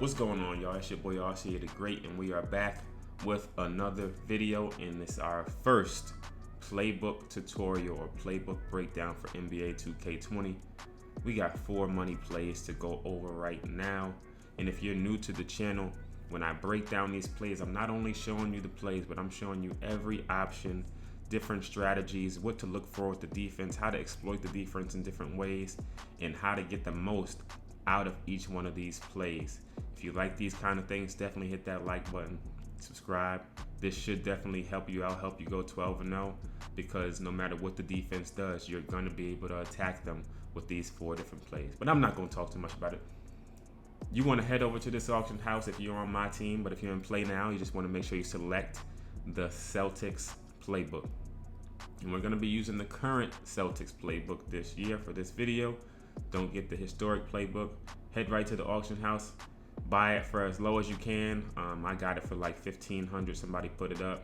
What's going on, y'all? It's your boy RC the Great, and we are back with another video, and it's our first playbook tutorial or playbook breakdown for NBA 2K20. We got 4 money plays to go over right now, and if you're new to the channel, when I break down these plays, I'm not only showing you the plays, but I'm showing you every option, different strategies, what to look for with the defense, how to exploit the defense in different ways, and how to get the most out of each one of these plays. If you like these kind of things, definitely hit that like button, subscribe. This should definitely help you out, help you go 12-0, because no matter what the defense does, you're going to be able to attack them with these 4 different plays. But I'm not going to talk too much about it. You want to head over to this auction house if you're on my team, but if you're in Play Now, you just want to make sure you select the Celtics playbook. And we're going to be using the current Celtics playbook this year for this video. Don't get the historic playbook. Head right to the auction house. Buy it for as low as you can. I got it for like $1,500. Somebody put it up.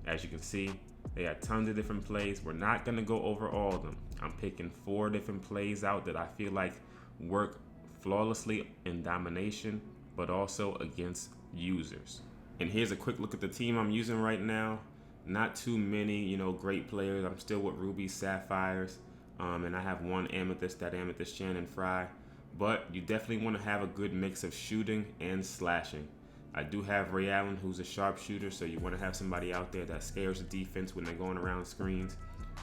As you can see, they had tons of different plays. We're not going to go over all of them. I'm picking 4 different plays out that I feel like work flawlessly in domination, but also against users. And here's a quick look at the team I'm using right now. Not too many, great players. I'm still with Ruby Sapphires. And I have one Amethyst, that Amethyst Shannon Fry. But you definitely want to have a good mix of shooting and slashing. I do have Ray Allen, who's a sharpshooter, so you want to have somebody out there that scares the defense when they're going around screens.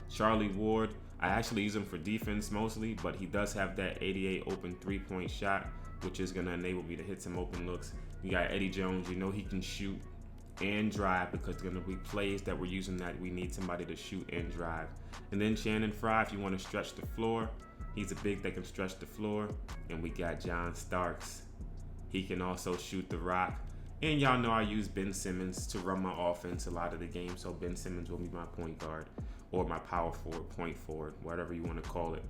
Charlie Ward, I actually use him for defense mostly, but he does have that 88 open 3-point shot, which is going to enable me to hit some open looks. You got Eddie Jones, he can shoot and drive, because there's going to be plays that we're using that we need somebody to shoot and drive. And then Shannon Fry, if you want to stretch the floor, he's a big that can stretch the floor. And we got John Starks. He can also shoot the rock. And y'all know I use Ben Simmons to run my offense a lot of the game, so Ben Simmons will be my point guard or my power forward, point forward, whatever you want to call it.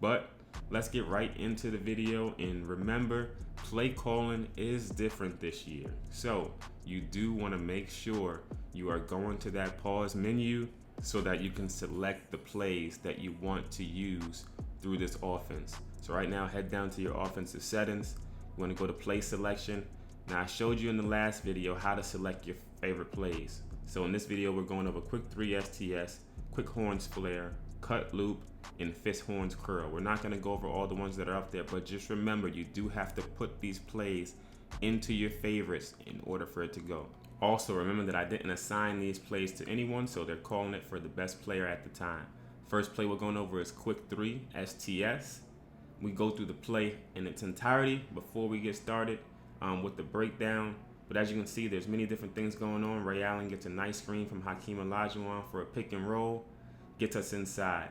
But let's get right into the video, and remember, play calling is different this year. So you do want to make sure you are going to that pause menu so that you can select the plays that you want to use through this offense. So right now, head down to your offensive settings. You want to go to play selection. Now I showed you in the last video how to select your favorite plays. So in this video, we're going over quick 3 STS, quick horns flare, cut loop, and fist horns curl. We're not going to go over all the ones that are up there, but just remember, you do have to put these plays into your favorites in order for it to go. Also, remember that I didn't assign these plays to anyone, so they're calling it for the best player at the time. First play we're going over is quick 3 STS. We go through the play in its entirety before we get started with the breakdown. But as you can see, there's many different things going on. Ray Allen gets a nice screen from Hakeem Olajuwon for a pick and roll, gets us inside.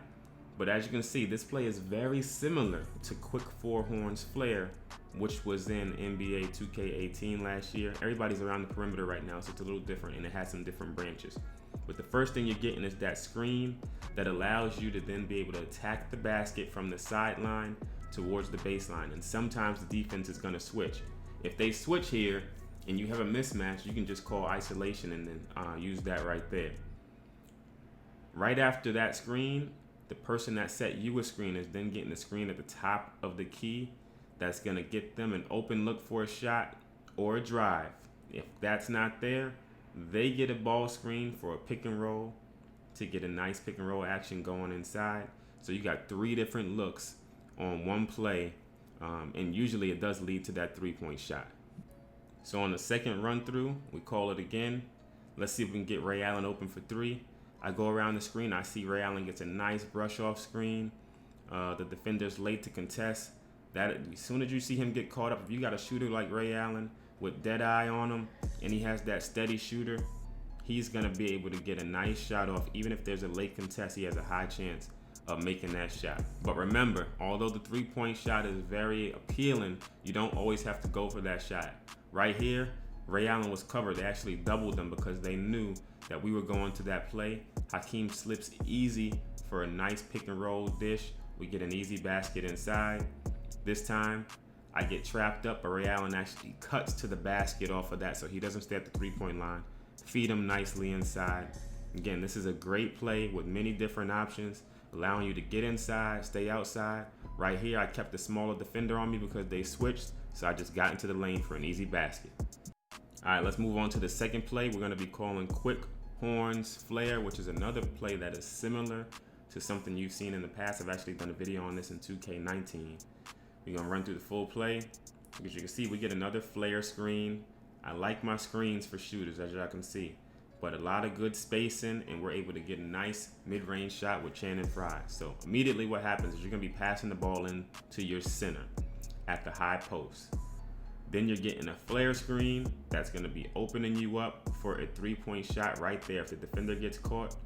But as you can see, this play is very similar to quick 4 horns flare, which was in NBA 2K18 last year. Everybody's around the perimeter right now, so it's a little different, and it has some different branches. But the first thing you're getting is that screen that allows you to then be able to attack the basket from the sideline towards the baseline. And sometimes the defense is going to switch. If they switch here and you have a mismatch, you can just call isolation and then use that right there. Right after that screen, the person that set you a screen is then getting the screen at the top of the key. That's going to get them an open look for a shot or a drive. If that's not there, they get a ball screen for a pick and roll to get a nice pick and roll action going inside. So you got 3 different looks on one play, and usually it does lead to that 3-point shot. So on the second run through, we call it again. Let's see if we can get Ray Allen open for 3. I go around the screen. I see Ray Allen gets a nice brush off screen. The defender's late to contest. That as soon as you see him get caught up, if you got a shooter like Ray Allen with dead eye on him and he has that steady shooter, he's gonna be able to get a nice shot off. Even if there's a late contest, he has a high chance of making that shot. But remember, although the 3-point shot is very appealing, you don't always have to go for that shot. Right here, Ray Allen was covered. They actually doubled them because they knew that we were going to that play. Hakeem slips easy for a nice pick and roll dish. We get an easy basket inside. This time, I get trapped up, but Ray Allen actually cuts to the basket off of that, so he doesn't stay at the 3-point line. Feed him nicely inside. Again, this is a great play with many different options, allowing you to get inside, stay outside. Right here, I kept the smaller defender on me because they switched, So I just got into the lane for an easy basket. All right, let's move on to the second play. We're going to be calling quick horns flare, which is another play that is similar to something you've seen in the past. I've actually done a video on this in 2K19. We're going to run through the full play. As you can see, we get another flare screen. I like my screens for shooters, as y'all can see, but a lot of good spacing, and we're able to get a nice mid-range shot with Channing Frye. So immediately what happens is you're going to be passing the ball in to your center at the high post. Then you're getting a flare screen that's going to be opening you up for a three-point shot right there. If the defender gets caught,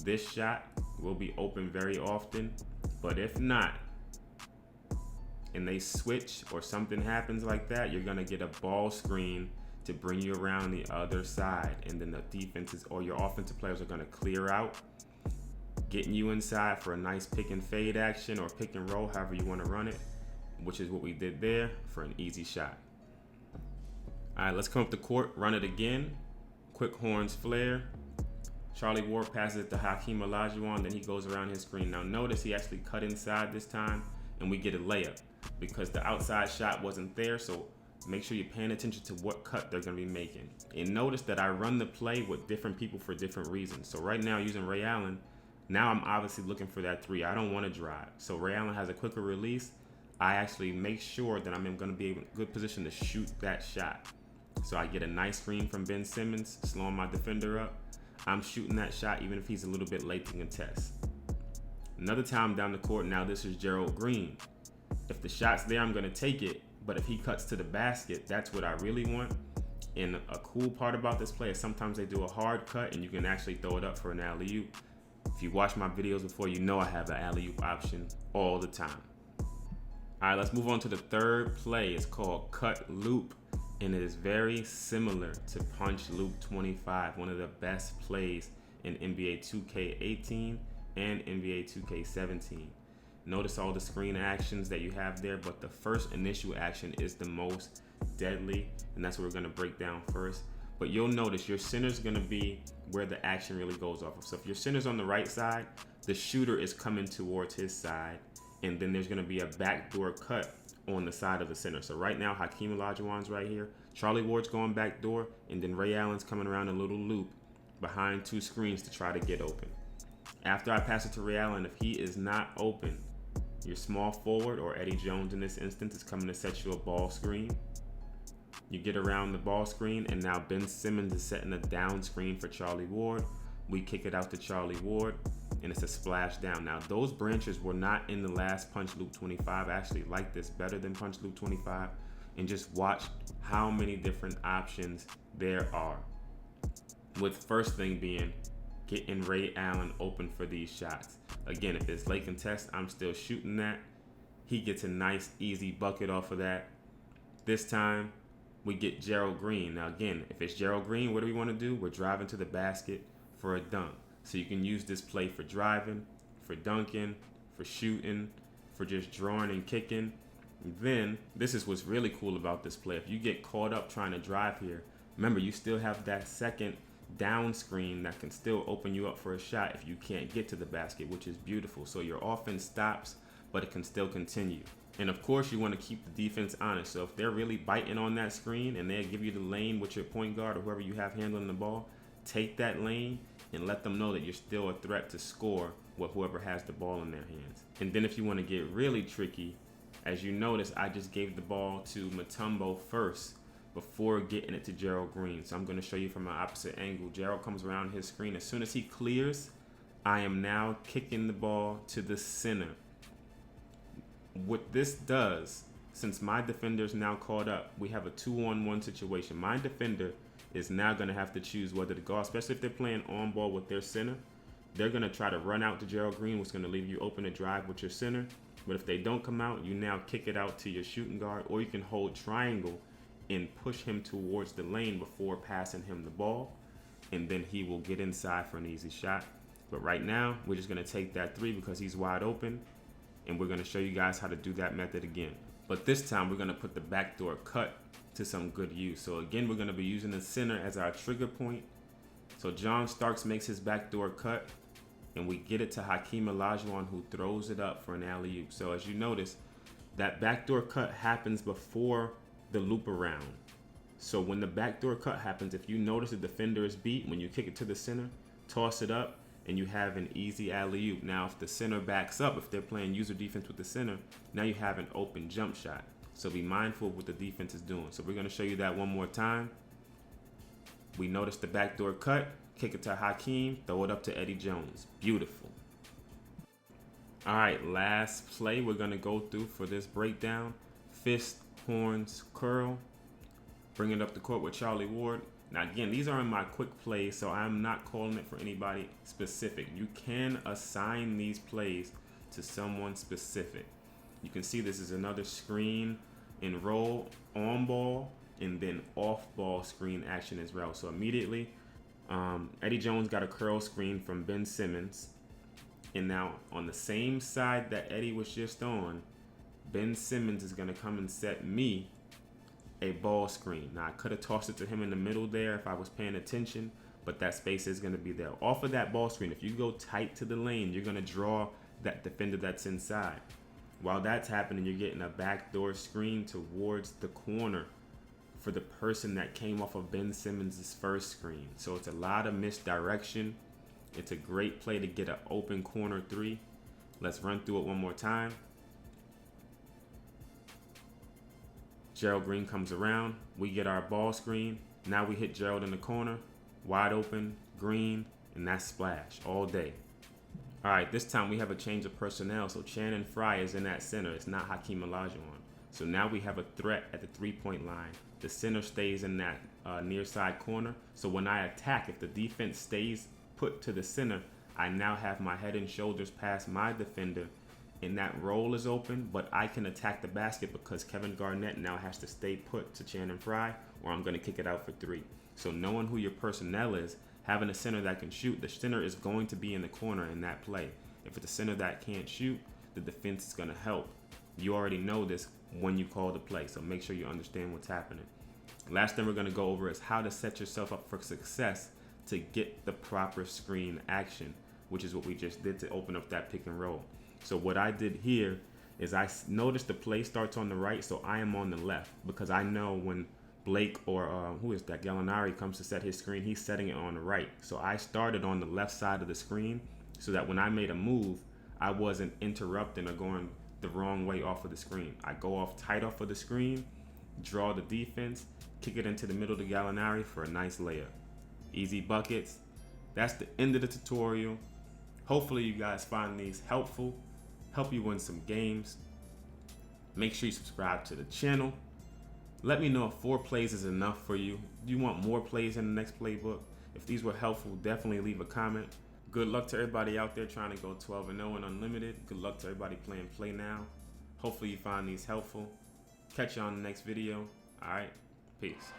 this shot will be open very often. But if not, and they switch or something happens like that, you're going to get a ball screen to bring you around the other side. And then the defenses or your offensive players are going to clear out, getting you inside for a nice pick and fade action or pick and roll, however you want to run it, which is what we did there for an easy shot. All right, let's come up the court, run it again. Quick horns flare. Charlie Ward passes it to Hakeem Olajuwon, then he goes around his screen. Now notice he actually cut inside this time, and we get a layup because the outside shot wasn't there, so make sure you're paying attention to what cut they're going to be making. And notice that I run the play with different people for different reasons. So right now, using Ray Allen, now I'm obviously looking for that three. I don't want to drive. So Ray Allen has a quicker release. I actually make sure that I'm going to be in a good position to shoot that shot. So I get a nice screen from Ben Simmons, slowing my defender up. I'm shooting that shot even if he's a little bit late to contest. Another time down the court, now this is Gerald Green. If the shot's there, I'm going to take it. But if he cuts to the basket, that's what I really want. And a cool part about this play is sometimes they do a hard cut and you can actually throw it up for an alley-oop. If you watch my videos before, you know I have an alley-oop option all the time. All right, let's move on to the third play. It's called cut loop. And it is very similar to Punch Loop 25, one of the best plays in NBA 2K18 and NBA 2K17. Notice all the screen actions that you have there, but the first initial action is the most deadly, and that's what we're going to break down first. But you'll notice your center's going to be where the action really goes off of. So if your center's on the right side, the shooter is coming towards his side, and then there's going to be a backdoor cut on the side of the center. So right now, Hakeem Olajuwon's right here. Charlie Ward's going back door, and then Ray Allen's coming around a little loop behind two screens to try to get open. After I pass it to Ray Allen, if he is not open, your small forward, or Eddie Jones in this instance, is coming to set you a ball screen. You get around the ball screen, and now Ben Simmons is setting a down screen for Charlie Ward. We kick it out to Charlie Ward, and it's a splash down. Now, those branches were not in the last Punch Loop 25. I actually like this better than Punch Loop 25. And just watch how many different options there are. With first thing being getting Ray Allen open for these shots. Again, if it's late contest, I'm still shooting that. He gets a nice, easy bucket off of that. This time, we get Gerald Green. Now, again, if it's Gerald Green, what do we want to do? We're driving to the basket for a dunk. So you can use this play for driving, for dunking, for shooting, for just drawing and kicking. Then, this is what's really cool about this play. If you get caught up trying to drive here, remember, you still have that second down screen that can still open you up for a shot if you can't get to the basket, which is beautiful. So your offense stops, but it can still continue. And of course, you want to keep the defense honest. So if they're really biting on that screen and they give you the lane with your point guard or whoever you have handling the ball, take that lane and let them know that you're still a threat to score with whoever has the ball in their hands. And then if you want to get really tricky, as you notice, I just gave the ball to Mutombo first before getting it to Gerald Green. So I'm going to show you from an opposite angle. Gerald comes around his screen. As soon as he clears, I am now kicking the ball to the center. What this does, since my defender is now caught up, we have a 2-on-1 situation. My defender is now going to have to choose whether to go, especially if they're playing on ball with their center. They're going to try to run out to Gerald Green, which is going to leave you open to drive with your center. But if they don't come out, you now kick it out to your shooting guard, or you can hold triangle and push him towards the lane before passing him the ball, and then he will get inside for an easy shot. But right now, we're just going to take that three because he's wide open, and we're going to show you guys how to do that method again. But this time, we're going to put the backdoor cut to some good use. So again, we're going to be using the center as our trigger point. So John Starks makes his backdoor cut, and we get it to Hakeem Olajuwon, who throws it up for an alley-oop. So as you notice, that backdoor cut happens before the loop around. So when the backdoor cut happens, if you notice the defender is beat, when you kick it to the center, toss it up, and you have an easy alley-oop. Now, if the center backs up, if they're playing user defense with the center, now you have an open jump shot. So be mindful of what the defense is doing. So we're going to show you that one more time. We notice the backdoor cut, kick it to Hakeem, throw it up to Eddie Jones. Beautiful. All right, last play we're going to go through for this breakdown. Fist, horns, curl. Bring it up the court with Charlie Ward. Now again, these are in my quick plays, so I'm not calling it for anybody specific. You can assign these plays to someone specific. You can see this is another screen and roll, on ball, and then off ball screen action as well. So immediately, Eddie Jones got a curl screen from Ben Simmons. And now on the same side that Eddie was just on, Ben Simmons is gonna come and set me a ball screen. Now I could have tossed it to him in the middle there if I was paying attention, but that space is gonna be there. Off of that ball screen, if you go tight to the lane, you're gonna draw that defender that's inside. While that's happening, you're getting a backdoor screen towards the corner for the person that came off of Ben Simmons' first screen. So it's a lot of misdirection. It's a great play to get an open corner three. Let's run through it one more time. Gerald Green comes around. We get our ball screen. Now we hit Gerald in the corner. Wide open, Green, and that's splash all day. All right, this time we have a change of personnel. So Channing Frye is in that center. It's not Hakeem Olajuwon. So now we have a threat at the three-point line. The center stays in that near side corner. So when I attack, if the defense stays put to the center, I now have my head and shoulders past my defender, and that roll is open, but I can attack the basket because Kevin Garnett now has to stay put to Channing Frye, or I'm going to kick it out for three. So knowing who your personnel is, having a center that can shoot, the center is going to be in the corner in that play. If it's a center that can't shoot, the defense is going to help. You already know this when you call the play, so make sure you understand what's happening. Last thing we're going to go over is how to set yourself up for success to get the proper screen action, which is what we just did to open up that pick and roll. So what I did here is I noticed the play starts on the right, so I am on the left because I know when Blake or who is that, Gallinari comes to set his screen, he's setting it on the right. So I started on the left side of the screen so that when I made a move, I wasn't interrupting or going the wrong way off of the screen. I go off tight off of the screen, draw the defense, kick it into the middle to Gallinari for a nice layup. Easy buckets. That's the end of the tutorial. Hopefully you guys find these helpful, help you win some games. Make sure you subscribe to the channel. Let me know if 4 plays is enough for you. Do you want more plays in the next playbook? If these were helpful, definitely leave a comment. Good luck to everybody out there trying to go 12-0 and unlimited. Good luck to everybody playing Play Now. Hopefully you find these helpful. Catch you on the next video. All right, peace.